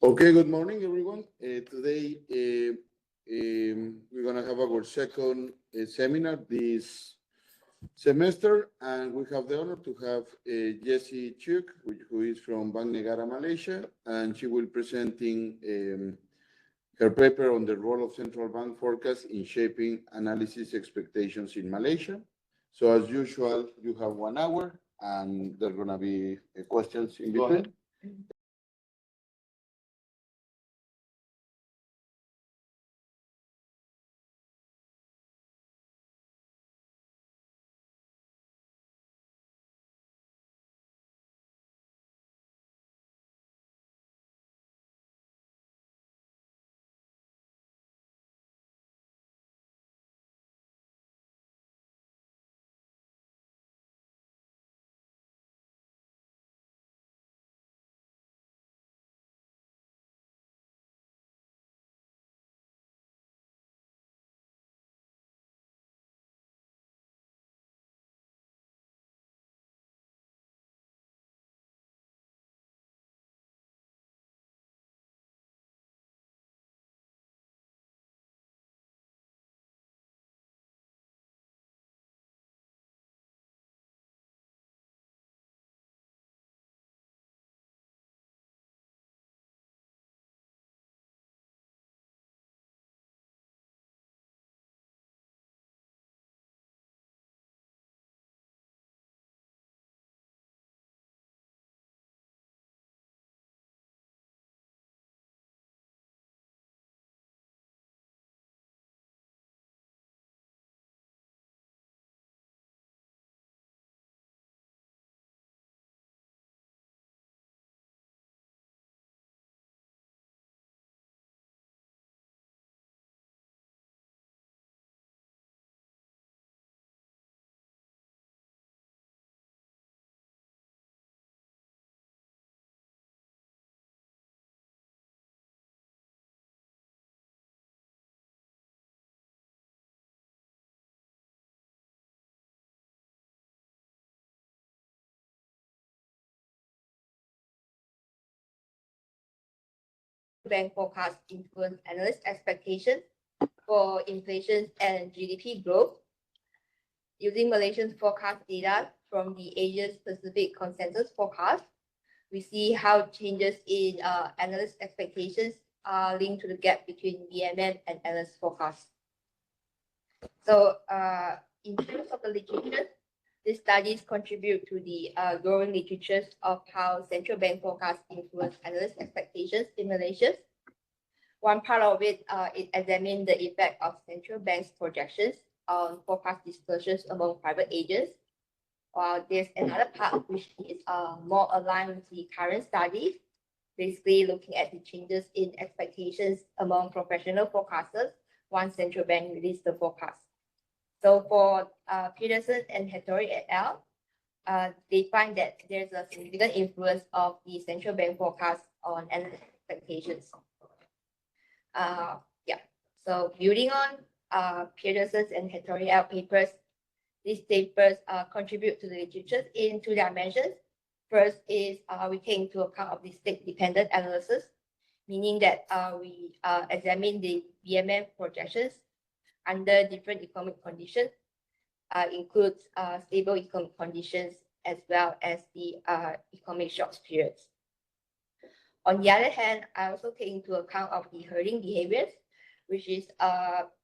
Okay, good morning, everyone. Today, we're going to have our second seminar this semester, and we have the honor to have Jessie Cheok, who is from Bank Negara Malaysia, and she will presenting her paper on the role of central bank forecast in shaping analysis expectations in Malaysia. So as usual, you have 1 hour, and there are going to be questions in between. Bank forecast influence analyst expectations for inflation and GDP growth. Using Malaysian forecast data from the Asia-Pacific consensus forecast, we see how changes in analyst expectations are linked to the gap between BMM and analyst forecast. So in terms of the literature, these studies contribute to the growing literature of how central bank forecasts influence analyst expectations in Malaysia. One part of it examines the effect of central bank's projections on forecast disclosures among private agents. While there's another part which is more aligned with the current studies, basically looking at the changes in expectations among professional forecasters once central bank released the forecast. So for Peterson and Hattori et al., they find that there's a significant influence of the central bank forecast on analyst expectations. So building on Peterson's and Hattori et al. Papers, these papers contribute to the literature in two dimensions. First is we take into account of the state-dependent analysis, meaning that we examine the BMM projections under different economic conditions, includes stable economic conditions as well as the economic shocks periods. On the other hand, I also take into account of the herding behaviors, which is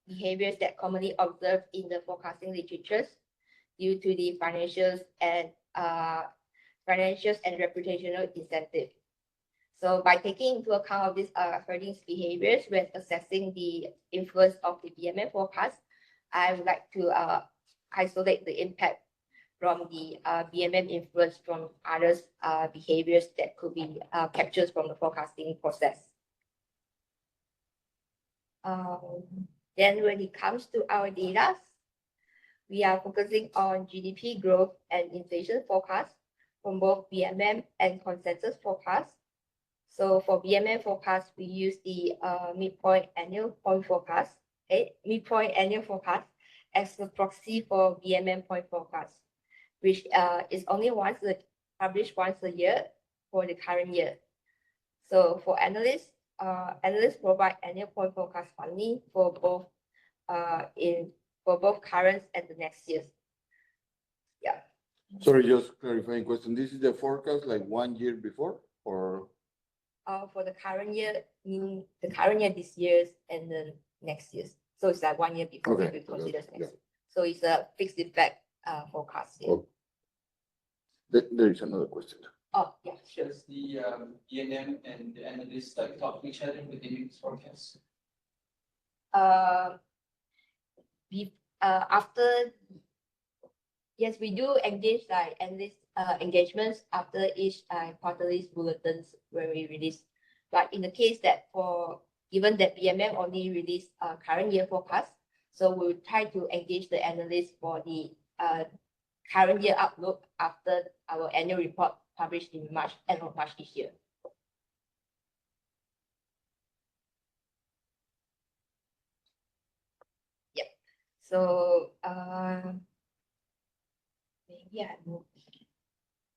behaviors that commonly observed in the forecasting literatures due to the financials and reputational incentive. So by taking into account of these herding behaviors when assessing the influence of the BMM forecast, I would like to isolate the impact from the BMM influence from others behaviors that could be captured from the forecasting process. Then when it comes to our data, we are focusing on GDP growth and inflation forecast from both BMM and consensus forecast. So for BMM forecast, we use the midpoint annual point forecast, midpoint annual forecast as the proxy for BMM point forecast, which is only published once a year for the current year. So for analysts, analysts provide annual point forecast funding for both current and the next years. Yeah. Sorry, just clarifying question. This is the forecast like 1 year before or? For the current year, meaning the current year, this year's, and the next year's. So it's like 1 year before Okay, if we consider next yeah. year. So it's a fixed effect forecast. Yeah. Oh. There is another question. Oh, yeah, sure. Does the BNM and the analysts like talk to each other within this forecast? After, yes, we do engage like analyst engagements after each quarterly bulletins when we release. But in the case that given that BMM only released current year forecast, so we'll try to engage the analysts for the current year outlook after our annual report published in end of March this year. Yep. So maybe I move.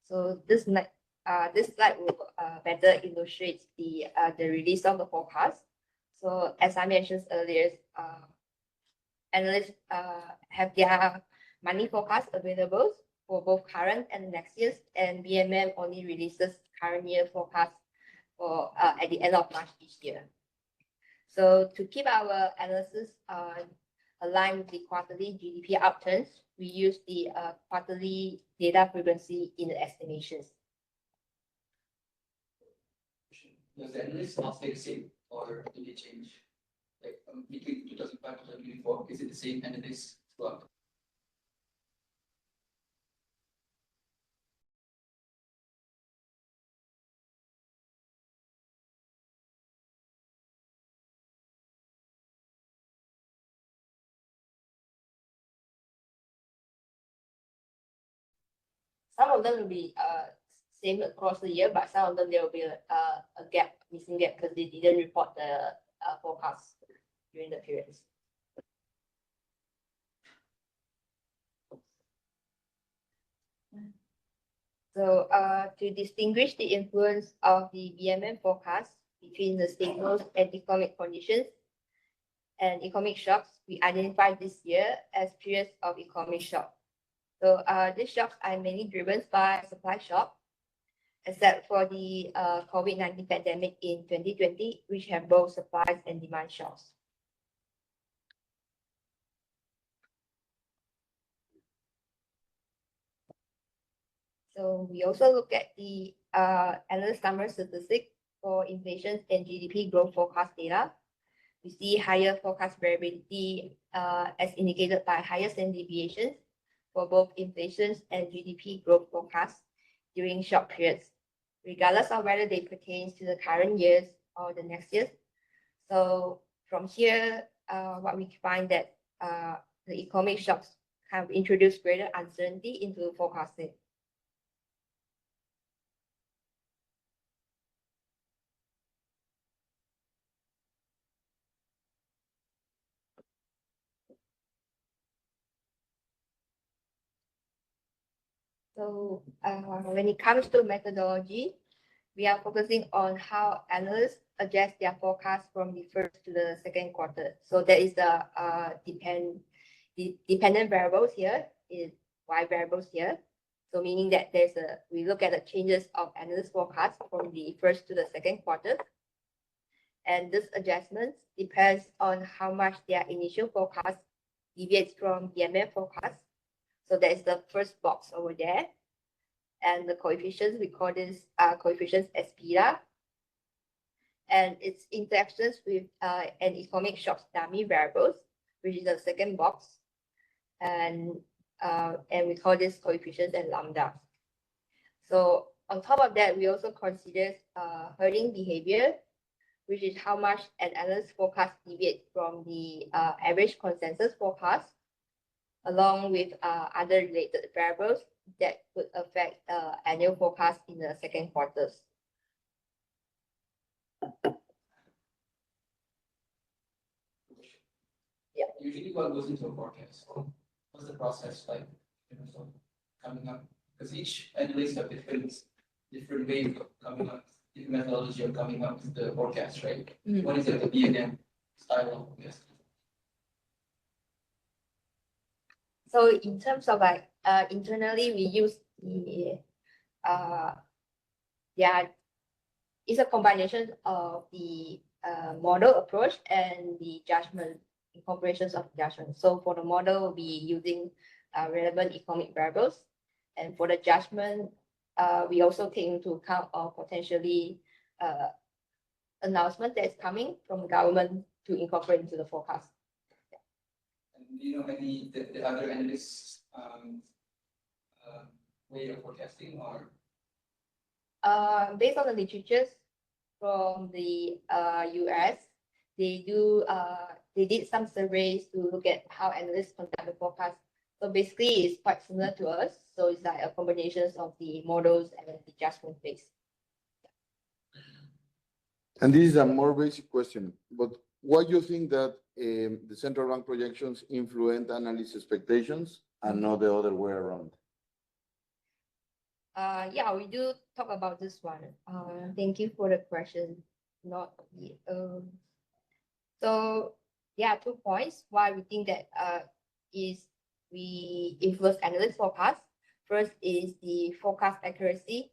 So this slide will better illustrate the release of the forecast. So as I mentioned earlier, analysts have their money forecast available for both current and next year's, and BMM only releases current year forecast for at the end of March each year. So to keep our analysis aligned with the quarterly GDP upturns, we use the quarterly data frequency in the estimations. Does the analyst not stay the same or do they change? Like between 2005 and 2024, is it the same analyst throughout? Some of them will be same across the year, but some of them there will be a missing gap because they didn't report the forecast during the periods. So to distinguish the influence of the BMM forecast between the staples and economic conditions and economic shocks, we identified this year as periods of economic shock. So these shocks are mainly driven by supply shock, except for the COVID-19 pandemic in 2020, which have both supply and demand shocks. So we also look at the analyst summary statistic for inflation and GDP growth forecast data. We see higher forecast variability as indicated by higher standard deviations for both inflation and GDP growth forecasts during short periods, regardless of whether they pertain to the current years or the next years. So from here, what we find that the economic shocks have introduced greater uncertainty into forecasting. So when it comes to methodology, we are focusing on how analysts adjust their forecast from the first to the second quarter. So there is the dependent variables here, is Y variables here. So meaning that we look at the changes of analyst forecast from the first to the second quarter. And this adjustment depends on how much their initial forecast deviates from the BMM forecast. So that is the first box over there. And the coefficients, we call this coefficients as beta. And its interactions with an economic shocks dummy variables, which is the second box. And we call this coefficients and lambda. So on top of that, we also consider herding behavior, which is how much an analyst forecast deviates from the average consensus forecast, along with other related variables that could affect annual forecast in the second quarters. Yeah. Usually what goes into a forecast? What's the process like? So coming up, because each analyst have different ways of coming up, methodology of coming up with the forecast, right? Mm. What is like the BNM style of forecast? So in terms of like internally, we use the yeah, it's a combination of the model approach and the judgment incorporations of judgment. So for the model, we'll be using relevant economic variables, and for the judgment, we also take into account of potentially announcement that's coming from the government to incorporate into the forecast. And do you know any the other analysts way of forecasting or Based on the literatures from the US, they did some surveys to look at how analysts conduct the forecast. So basically, it's quite similar to us. So it's like a combination of the models and the judgment base. And this is a more basic question, but why do you think that the central bank projections influence analyst expectations and not the other way around? Yeah, we do talk about this one. Thank you for the question. Not so yeah, 2 points why we think that is we influence analyst forecast. First is the forecast accuracy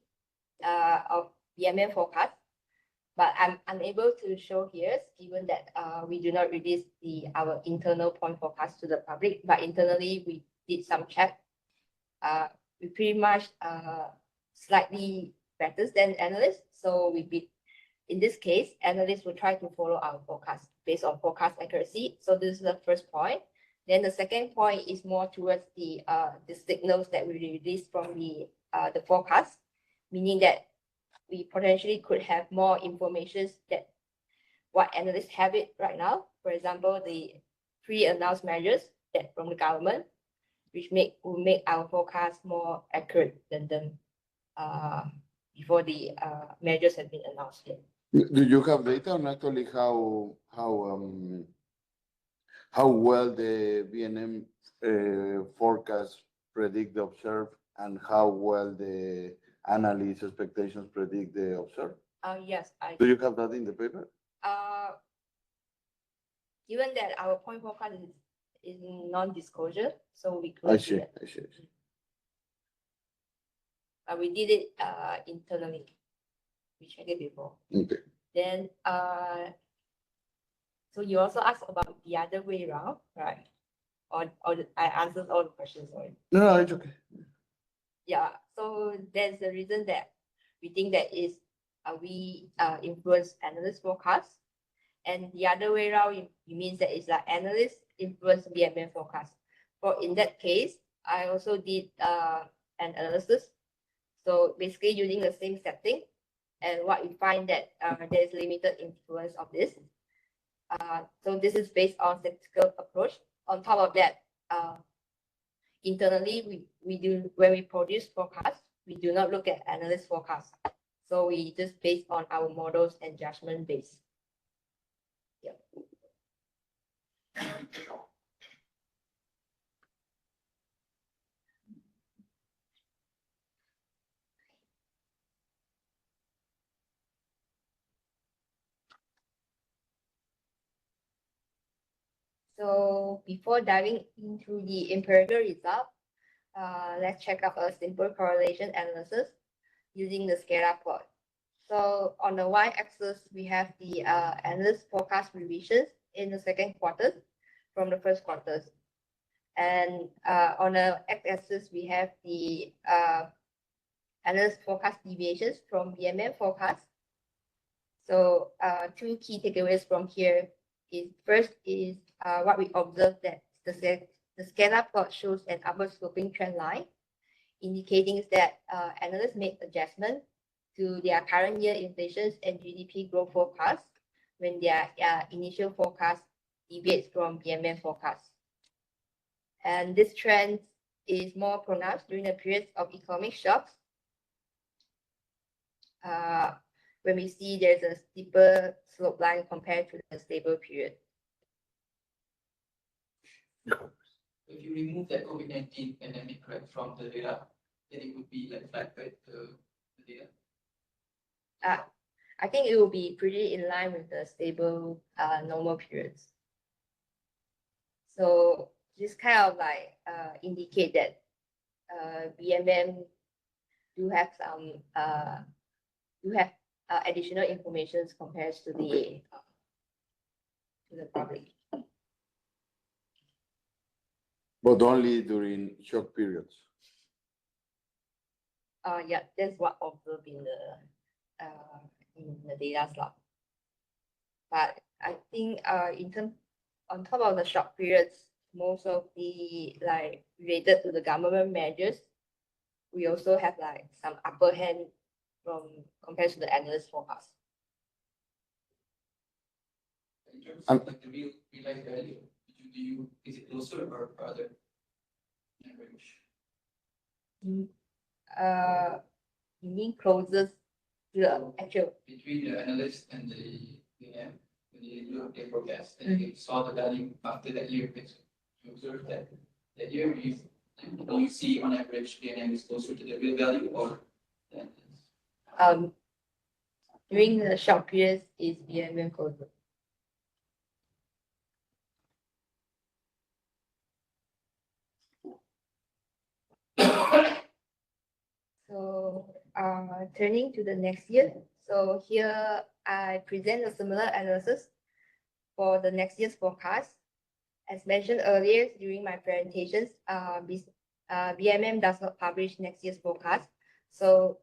of BMM forecast, but I'm unable to show here given that we do not release our internal point forecast to the public, but internally we did some check. We pretty much slightly better than analysts. So in this case, analysts will try to follow our forecast based on forecast accuracy. So this is the first point. Then the second point is more towards the signals that we release from the forecast, meaning that we potentially could have more information that what analysts have it right now. For example, the pre-announced measures that from the government, which will make our forecast more accurate than them before the measures have been announced yet. Do you have data on actually how well the BNM forecast predict the observed and how well the analyst expectations predict the observed? Yes, I Do you have that in the paper? Given that our point forecast is non-disclosure, so we I couldn't do see, that. I see. We did it internally. We checked it before. Okay. Then so you also asked about the other way around, right? Or I answered all the questions already. No, it's okay. Yeah, so that's the reason that we think that is we influence analyst forecast, and the other way around it means that it's like analysts influence BMM forecast. For in that case, I also did an analysis. So basically using the same setting, and what we find that there is limited influence of this. So this is based on statistical approach. On top of that, internally we do when we produce forecasts, we do not look at analyst forecasts. So we just based on our models and judgment base. Yeah. So before diving into the empirical result, let's check out a simple correlation analysis using the scalar plot. So on the y-axis, we have the analyst forecast revisions in the second quarter from the first quarters. And on the x-axis, we have the analyst forecast deviations from BMM forecast. So two key takeaways from here is first is what we observed that the scalar plot shows an upward sloping trend line, indicating that analysts make adjustments to their current year inflation and GDP growth forecast when their initial forecast deviates from BMM forecast. And this trend is more pronounced during the periods of economic shocks, when we see there's a steeper slope line compared to the stable period. If you remove that COVID-19 pandemic right from the data, then it would be like flat, right? The data. I think it will be pretty in line with the stable normal periods. So this kind of like indicate that BMM do have some additional information compared to the public. But only during shock periods. Yeah, that's what observed in the data slot. But I think on top of the shock periods, most of the like related to the government measures, we also have like some upper hand from compared to the analyst forecast. In terms of like the real life value, is it closer or farther than average? You mean closest to the actual? Between the analyst and the PM, when you do their forecast, and you saw the value after that year, you observe that year, you see on average PNM is closer to the real value or during the shock periods is BMM closer. So turning to the next year. So here I present a similar analysis for the next year's forecast. As mentioned earlier during my presentations, BMM does not publish next year's forecast. So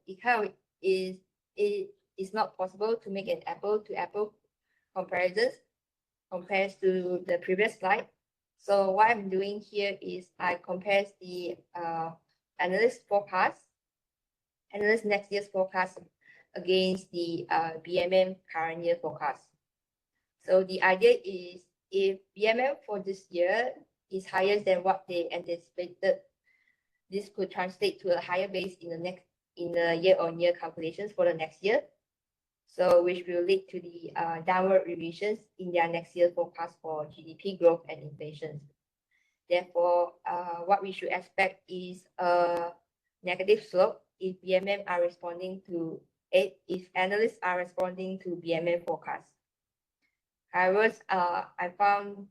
it is not possible to make an apple-to-apple comparisons compared to the previous slide. So what I'm doing here is I compare the analyst next year's forecast against the BMM current year forecast. So the idea is if BMM for this year is higher than what they anticipated, this could translate to a higher base in the year-on-year calculations for the next year. So which will lead to the downward revisions in their next year forecast for GDP growth and inflation. Therefore, what we should expect is a negative slope if analysts are responding to BMM forecast. However, I found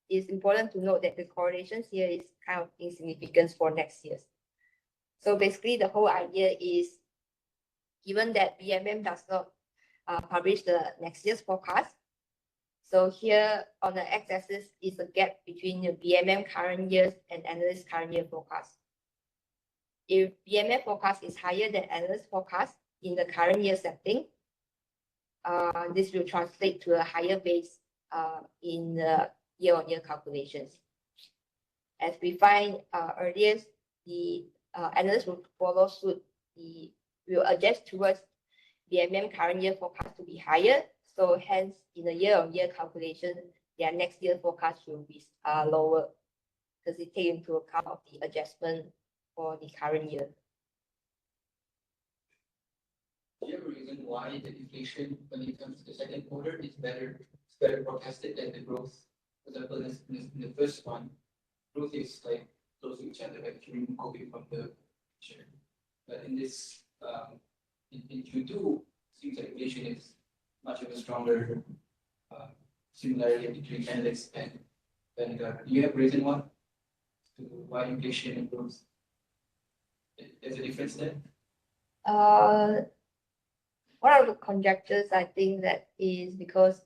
it's important to note that the correlations here is kind of insignificant for next year. So basically, the whole idea is given that BMM does not publish the next year's forecast. So here on the x-axis is the gap between the BMM current years and analyst current year forecast. If BMM forecast is higher than analyst forecast in the current year setting, this will translate to a higher base in the year-on-year calculations. As we find earlier, the analysts will follow suit. Will adjust towards BMM current year forecast to be higher. So hence, in the year-on-year calculation, their next year forecast will be lower because it takes into account of the adjustment for the current year. Do you have a reason why the inflation, when it comes to the second quarter, is better forecasted than the growth? For example, in the first one, growth is like close to each other, like during COVID from the picture. But in this, in Q2, seems like inflation is much of a stronger similarity between analysts and Bank Negara. Do you have a reason why inflation and growth? There's a difference there? One of the conjectures I think that is because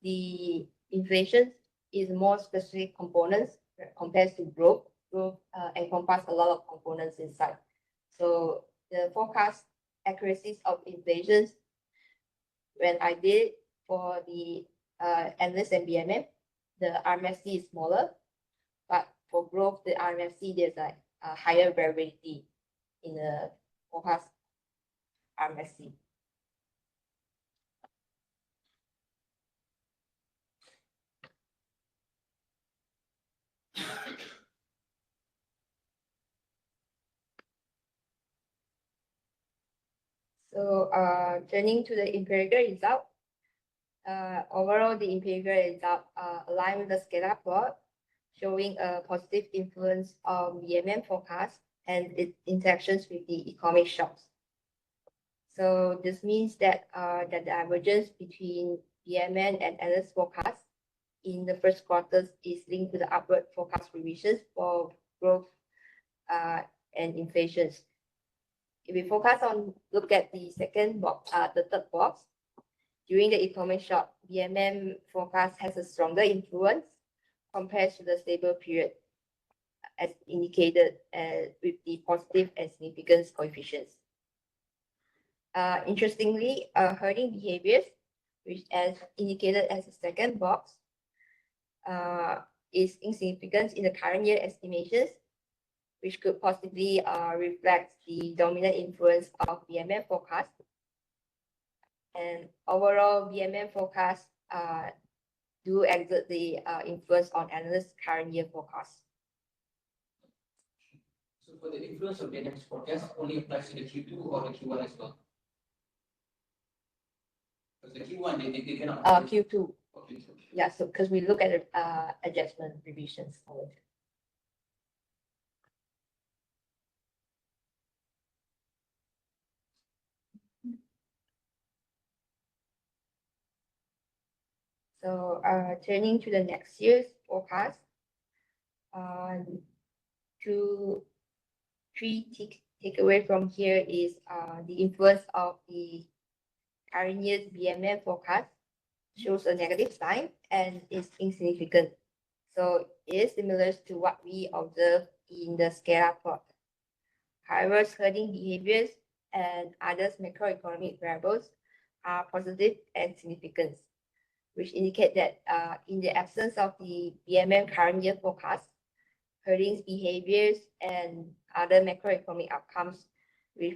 the inflation is more specific components compared to growth. Growth encompasses a lot of components inside. So the forecast accuracies of inflation, when I did for the analyst and BMM, the RMFC is smaller, but for growth, the RMFC there's like a higher variability in the forecast RMFC. So turning to the empirical result, overall the empirical result aligned with the scalar plot, showing a positive influence on BMM forecast and its interactions with the economic shocks. So this means that the divergence between BMN and analyst forecast in the first quarters is linked to the upward forecast revisions for growth and inflations. If we look at the second box, the third box, during the economic shock, BMM forecast has a stronger influence compared to the stable period, as indicated with the positive and significance coefficients. Interestingly, herding behaviors, which as indicated as the second box, is insignificant in the current year estimations, which could possibly reflect the dominant influence of BMM forecast. And overall, BMM forecasts do exert the influence on analysts' current year forecast. So for the influence of the next forecast only applies to the Q2 or the Q1 as well? Because the Q1 they cannot. Q2. Okay. Yeah, so because we look at adjustment revisions. So turning to the next year's forecast, three takeaway from here is the influence of the current year's BMM forecast shows a negative sign and is insignificant. So it is similar to what we observe in the scalar plot. However, herding behaviors and other macroeconomic variables are positive and significant, which indicate that in the absence of the BMM current year forecast, herding behaviors and other macroeconomic outcomes will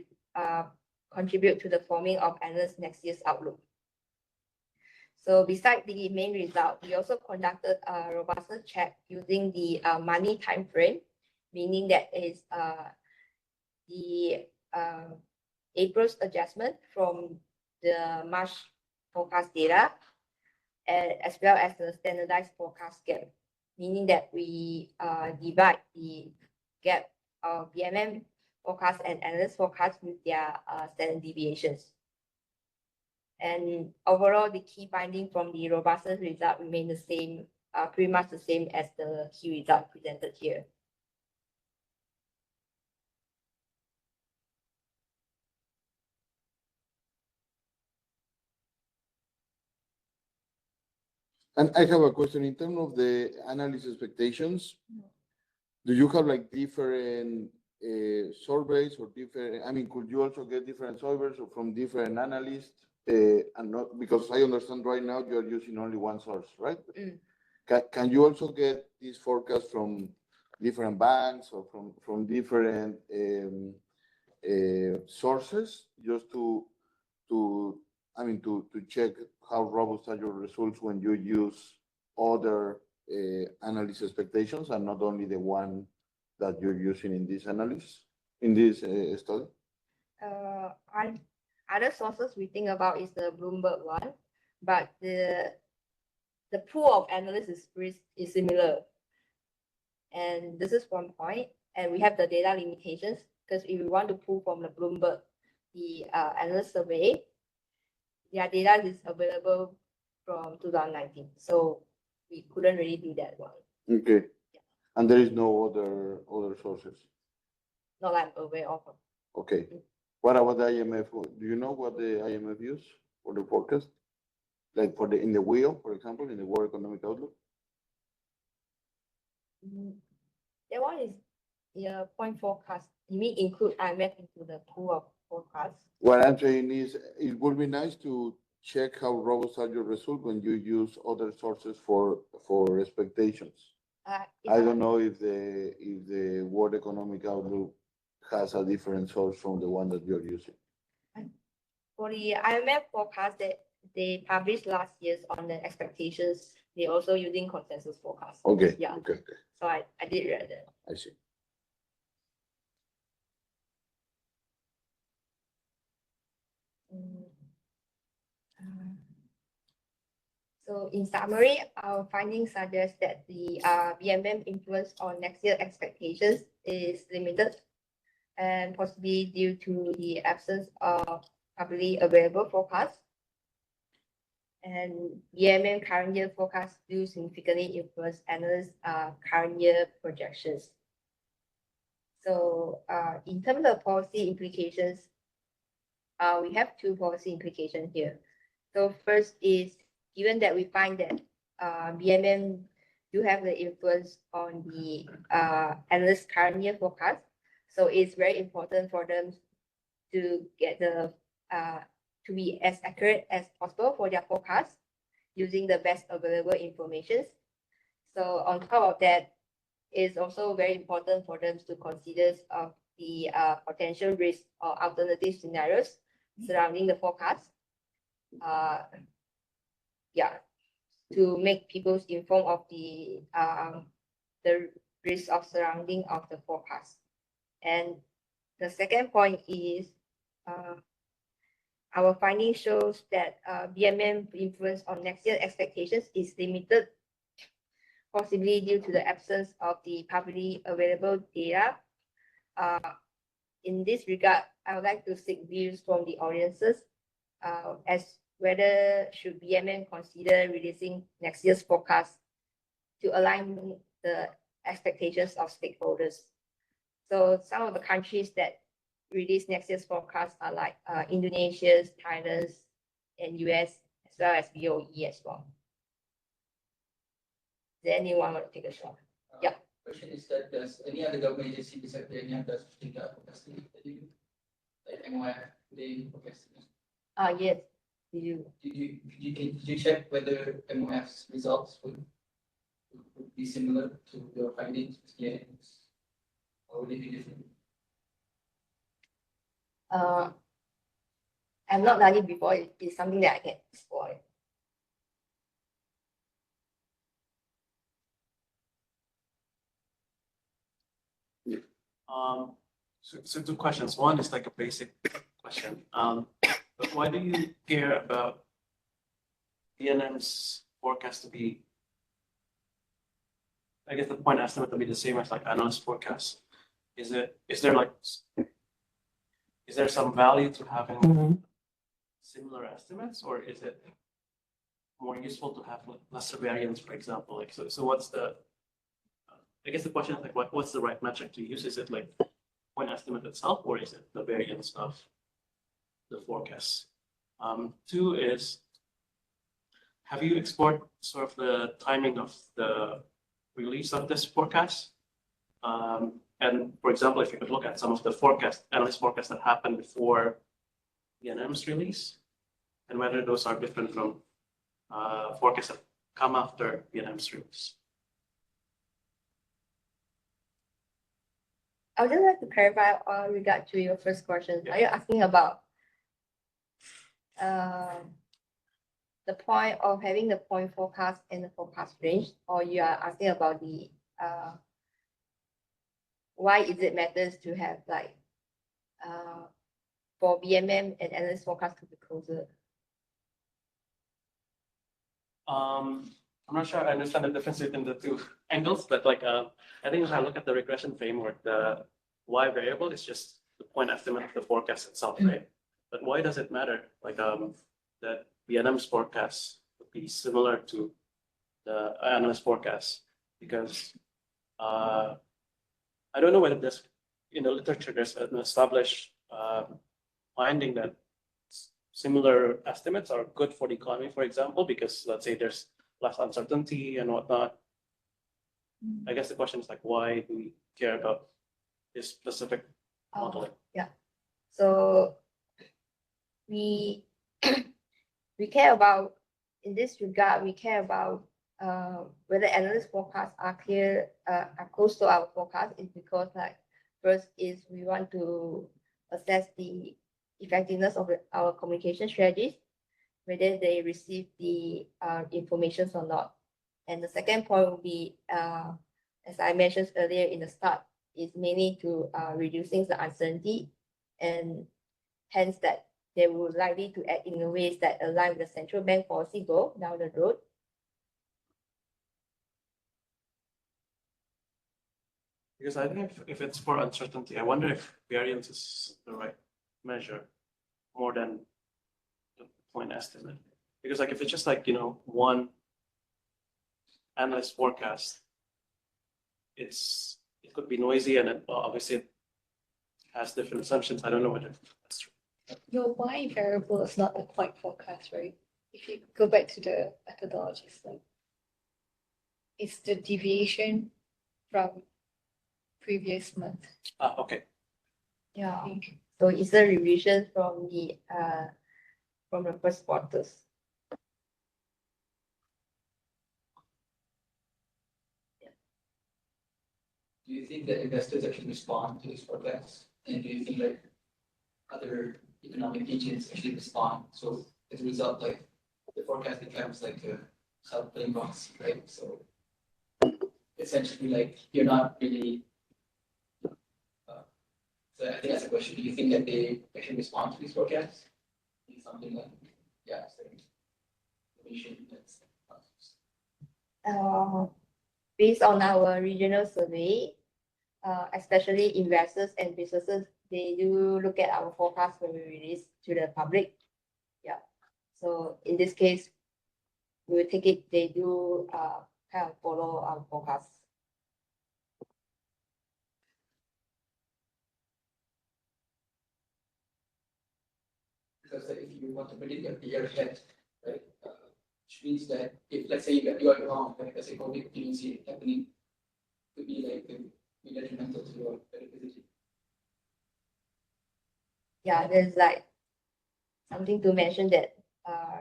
contribute to the forming of analysts' next year's outlook. So besides the main result, we also conducted a robustness check using the money time frame, meaning that is the April's adjustment from the March forecast data, as well as the standardized forecast gap, meaning that we divide the gap of BMM forecast and analyst forecast with their standard deviations. And overall, the key finding from the robustness result remain the same, pretty much the same as the key result presented here. And I have a question in terms of the analyst expectations. Do you have like different surveys or different? I mean, could you also get different surveys or from different analysts? And not because I understand right now you are using only one source, right? Mm. Can you also get this forecast from different banks or from different sources just to check how robust are your results when you use other analyst expectations and not only the one that you're using in this analysis, in this study? Other sources we think about is the Bloomberg one, but the pool of analysts is similar. And this is one point. And we have the data limitations because if we want to pull from the Bloomberg, the analyst survey, their data is available from 2019. So we couldn't really do that one. Okay. Yeah. And there is no other sources? Not that I'm aware of. Okay. What about the IMF? Do you know what the IMF use for the forecast? Like in the wheel, for example, in the World Economic Outlook? That one is point forecast. You mean include IMF into the pool of forecasts? What I'm saying is it would be nice to check how robust are your results when you use other sources for expectations. I don't know if the World Economic Outlook has a different source from the one that you're using. For the IMF forecast that they published last year's on the expectations, they're also using consensus forecast. Okay. Yeah. Okay. So I did read that. I see. So in summary, our findings suggest that the BMM influence on next year expectations is limited and possibly due to the absence of publicly available forecasts. And BMM current year forecasts do significantly influence analysts' current year projections. So in terms of policy implications, we have two policy implications here. So first is, given that we find that BMM do have the influence on the analyst current year forecast, so it's very important for them to get the to be as accurate as possible for their forecast using the best available information. So on top of that, it's also very important for them to consider the potential risk or alternative scenarios surrounding the forecast. To make people informed of the risk of surrounding of the forecast. And the second point is our finding shows that BMM influence on next year expectations is limited, possibly due to the absence of the publicly available data. In this regard, I would like to seek views from the audiences as whether should BMM consider releasing next year's forecast to align the expectations of stakeholders. So some of the countries that release next year's forecast are like Indonesia, Thailand, and US, as well as BOE as well. Does anyone want to take a shot? Yeah. Question is that does any other government agency besides the any other data forecasting that you do? Like MOF, they forecasting? Yes. Did you check whether MOF's results would be similar to your findings? Yeah. Or would it be different? I've not done it before. It's something that I can explore. So two questions. One is like a basic question. But why do you care about BNM's forecast to be, I guess the point estimate to be the same as like analyst forecast? Is there some value to having similar estimates, or is it more useful to have like lesser variance, for example? Like so what's the I guess the question is like what's the right metric to use? Is it like point estimate itself, or is it the variance of the forecast? Two is, have you explored sort of the timing of the release of this forecast? And for example, if you could look at some of the analyst forecasts that happened before BNM's release, and whether those are different from forecasts that come after BNM's release. I would just like to clarify regard to your first question. Yeah. Are you asking about the point of having the point forecast and the forecast range, or you are asking about the why is it matters to have like for BMM and analyst forecast to be closer? I'm not sure I understand the difference between the two angles, but like I think if I look at the regression framework, the y variable is just the point estimate of the forecast itself, right? But why does it matter? Like that BNM's forecast would be similar to the analyst forecast, because I don't know whether there's in the literature there's an established finding that similar estimates are good for the economy, for example, because let's say there's less uncertainty and whatnot. I guess the question is like, why do we care about this specific modeling? Yeah. So we care about, in this regard, we care about whether analyst forecasts are close to our forecast. Is because like first is we want to assess the effectiveness of our communication strategies, whether they receive the information or not. And the second point will be, as I mentioned earlier in the start, is mainly to reducing the uncertainty, and hence that they will likely to act in ways that align with the central bank policy goal down the road. Because I think if it's for uncertainty, I wonder if variance is the right measure. more than the point estimate? Because like if it's just like, one analyst forecast, it could be noisy and obviously it has different assumptions. I don't know whether that's true. Your Y variable is not a point forecast, right? If you go back to the methodologies, like it's the deviation from previous month. Okay. Yeah. I think. So it's a revision from the first quarters. Do you think that investors actually respond to these forecasts? And do you think like other economic agents actually respond? So as a result, like the forecast becomes like a self-playing box, right? So essentially, like you're not really. So I think that's a question. Do you think that they actually respond to these forecasts? Something like, yeah, so information that's. Based on our regional survey, especially investors and businesses, they do look at our forecast when we release to the public. Yeah. So in this case, we will take it, they do kind of follow our forecast. Because like, if you want to predict a year ahead, right, which means that if let's say you got it wrong, like let's say COVID, you don't see it happening, it could be like be detrimental to your credibility. Yeah, there's like something to mention that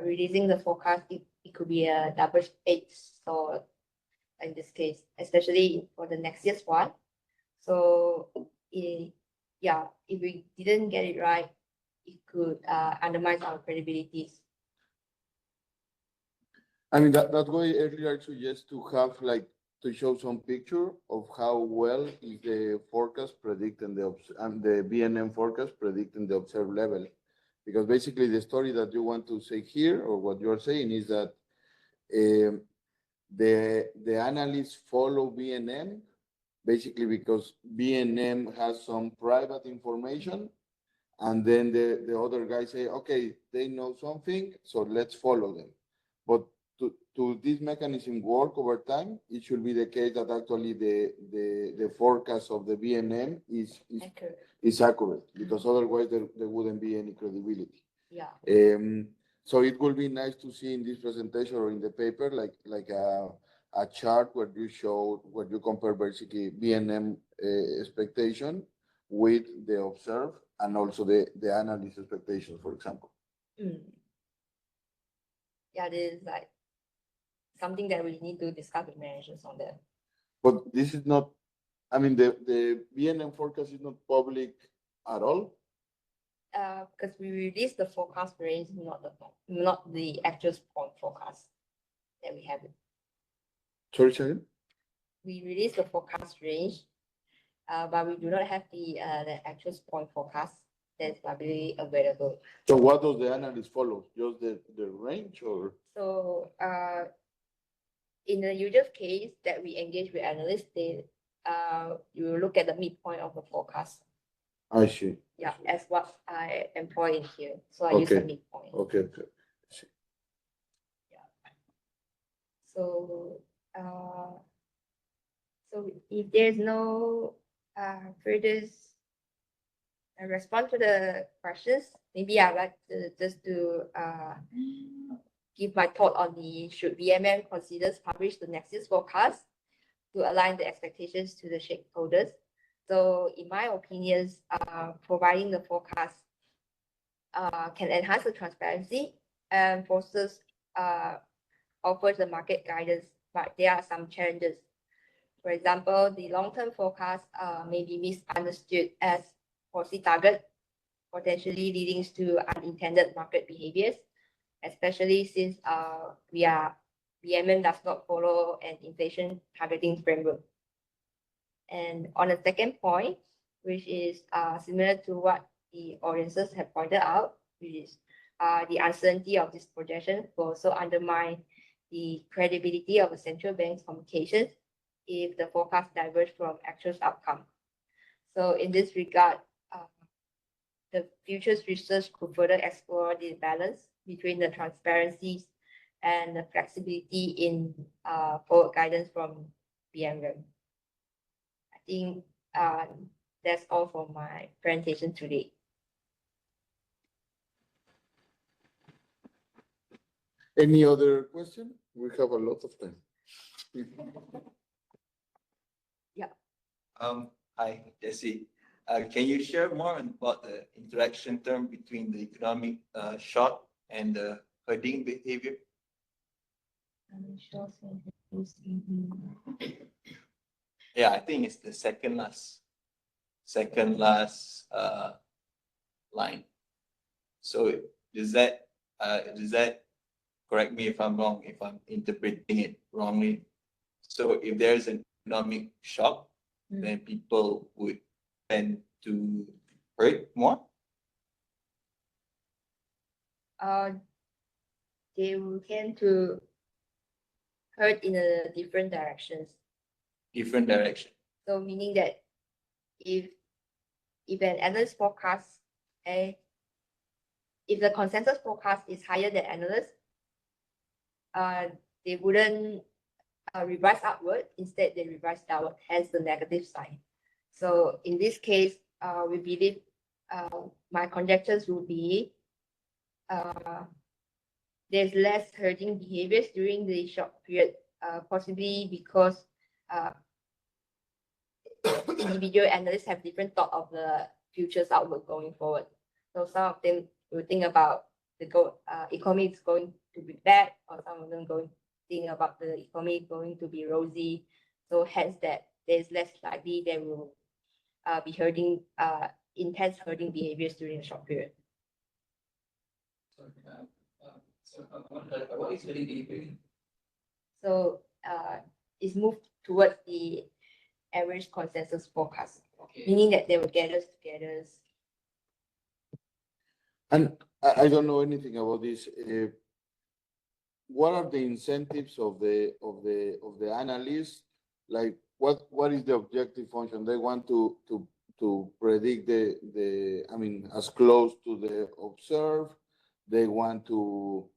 releasing the forecast, it could be a double-edged sword in this case, especially for the next year's one. So yeah, if we didn't get it right, it could undermine our credibility. I mean, that's why earlier I suggest to have like to show some picture of how well is the forecast predicting the BNM forecast predicting the observed level. Because basically the story that you want to say here, or what you're saying, is that the analysts follow BNM, basically because BNM has some private information, and then the other guys say, okay, they know something, so let's follow them. But to this mechanism work over time, it should be the case that actually the forecast of the BNM is accurate, because otherwise there wouldn't be any credibility. Yeah. So it will be nice to see in this presentation or in the paper like a chart where you compare basically BNM expectation with the observed and also the analyst expectations, for example. Yeah, this is like something that we need to discuss with managers on that. But this is not, I mean, the BNM forecast is not public at all. Because we released the forecast range, not the actual point forecast that we have. Sorry, Sharon? We released the forecast range, but we do not have the actual point forecast that's publicly available. So what does the analyst follow? Just the range, or? So in the usual case that we engage with analysts, you will look at the midpoint of the forecast. I see. Yeah, as what I employ in here. So I use the midpoint. Okay. Yeah. So so if there's no further response to the questions, maybe I'd like to just to give my thought on should BMM considers publish the next year's forecast to align the expectations to the stakeholders. So in my opinions, providing the forecast can enhance the transparency and offers the market guidance, but there are some challenges. For example, the long-term forecast may be misunderstood as policy target, potentially leading to unintended market behaviors, especially since BMM does not follow an inflation targeting framework. And on the second point, which is similar to what the audiences have pointed out, which is the uncertainty of this projection will also undermine the credibility of the central bank's communications if the forecast diverge from actual outcome. So in this regard, the futures research could further explore the balance between the transparencies and the flexibility in forward guidance from BMM. I think that's all for my presentation today. Any other question? We have a lot of time. Hi, Jessie. Can you share more about the interaction term between the economic shock and the herding behavior? Yeah, I think it's the second last line. So does that correct me if I'm wrong, if I'm interpreting it wrongly? So if there's an economic shock, then people would tend to hurt more? They will tend to hurt in a different directions. Different direction. So meaning that if an analyst forecast, if the consensus forecast is higher than analyst, they wouldn't revise upward. Instead, they revise downward, hence the negative sign. So in this case, we believe my conjectures will be there's less herding behaviors during the short period, possibly because individual analysts have different thought of the futures outlook going forward. So some of them will think about the economy is going to be bad, or some of them think about the economy going to be rosy. So hence that there's less likely there will be herding, intense herding behaviors during a short period. What is herding behavior? So it's moved towards the average consensus forecast, meaning that they will gather together. And I don't know anything about this. What are the incentives of the analysts? Like what is the objective function? They want to predict as close to the observed. They want to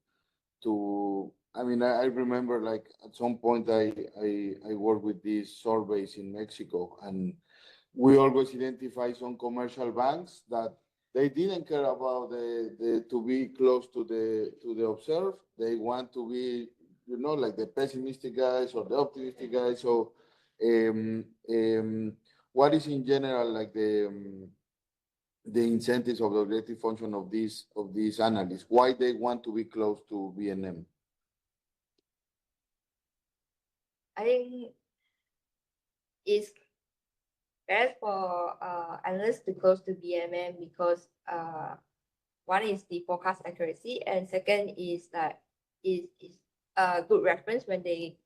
I remember like at some point I worked with these surveys in Mexico, and we always identify some commercial banks that they didn't care about the to be close to the observed. They want to be, like the pessimistic guys or the optimistic guys. So what is in general like the incentives of the objective function of these analysts? Why they want to be close to BNM? I think it's best for analysts to close to BMM because one is the forecast accuracy, and second is that is a good reference when they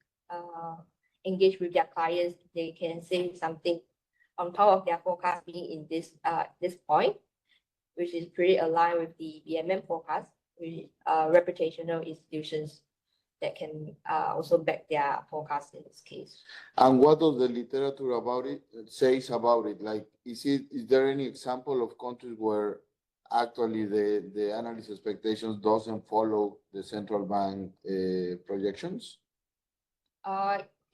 engage with their clients. They can say something on top of their forecast being in this point, which is pretty aligned with the BMM forecast, with reputational institutions that can also back their forecast in this case. And what does the literature about it says about it? Like, is there any example of countries where actually the analyst expectations doesn't follow the central bank projections?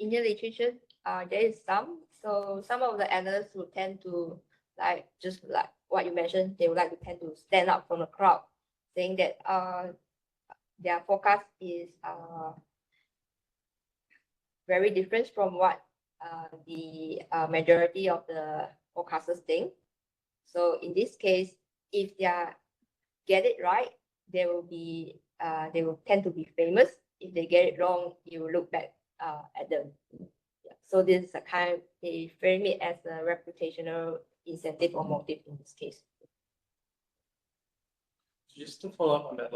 In the literature, there is some. So some of the analysts would tend to just like what you mentioned, they would like to tend to stand out from the crowd, saying that their forecast is very different from what the majority of the forecasters think. So in this case, if they get it right, they will tend to be famous. If they get it wrong, you will look back at them. Yeah. So this is they frame it as a reputational incentive or motive in this case. Just to follow up on that,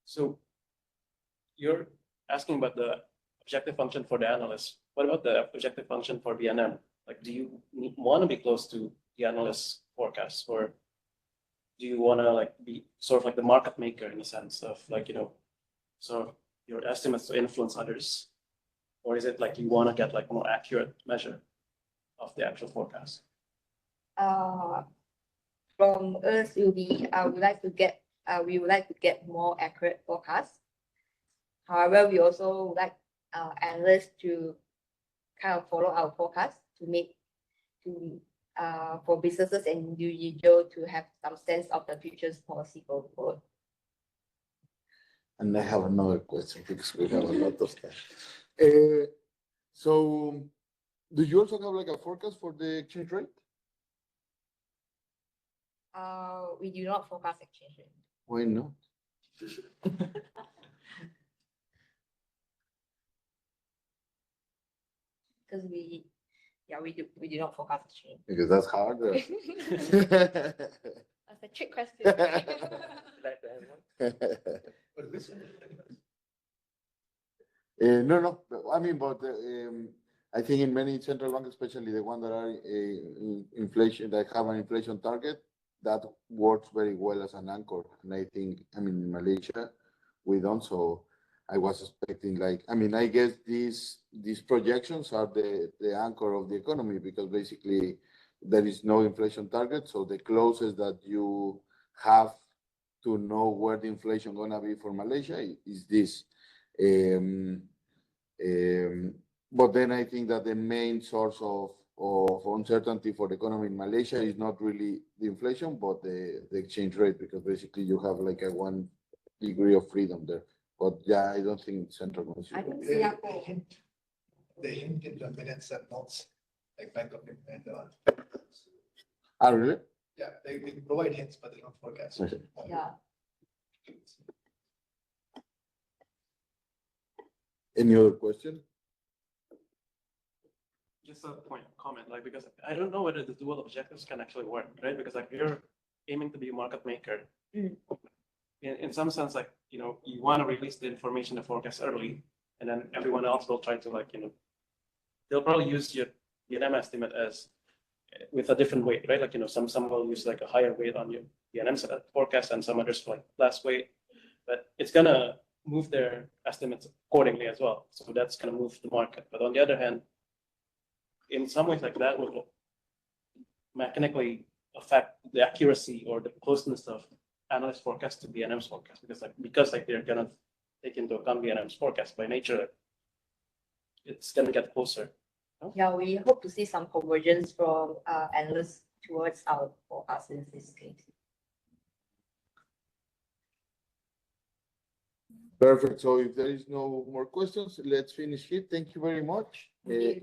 so you're asking about the objective function for the analyst. What about the objective function for BNM? Like, do you want to be close to the analyst's forecast, or do you want to be sort of like the market maker in the sense of sort of your estimates to influence others, or is it like you want to get more accurate measure of the actual forecast? from us will be, we would like to get more accurate forecasts. However, we also would like analysts to kind of follow our forecast for businesses and individuals to have some sense of the future's policy going forward. And I have another question because we have a lot of time. So, do you also have like a forecast for the exchange rate? We do not forecast exchange rate. Why not? Because we do not forecast exchange. Because that's hard. That's a trick question. Like to have one? No. I mean, but I think in many central banks, especially the one that are inflation, that have an inflation target, that works very well as an anchor. And I think, in Malaysia, we don't. So I was expecting, I guess these projections are the anchor of the economy, because basically there is no inflation target. So the closest that you have to know where the inflation gonna be for Malaysia is this. But then I think that the main source of uncertainty for the economy in Malaysia is not really the inflation, but the exchange rate, because basically you have like a 1 degree of freedom there. But yeah, I don't think central banks. I think They Singapore. hint in the minutes and notes, like Bank of England. Ah, really? Yeah, they provide hints, but they don't forecast. Okay. Yeah. Any other question? Just a comment, because I don't know whether the dual objectives can actually work, right? Because you're aiming to be a market maker. Mm. In some sense, you want to release the information, the forecast early, and then everyone else will try to they'll probably use your ENM estimate as with a different weight, right? Some will use a higher weight on your ENM forecast, and some others less weight, but it's gonna move their estimates accordingly as well. So that's gonna move the market. But on the other hand, in some ways that will mechanically affect the accuracy or the closeness of analyst forecast to BNM's forecast, because they're gonna take into account BNM's forecast by nature, it's gonna get closer. Yeah, we hope to see some convergence from analysts towards our forecast in this case. Perfect. So if there is no more questions, let's finish here. Thank you very much. Okay.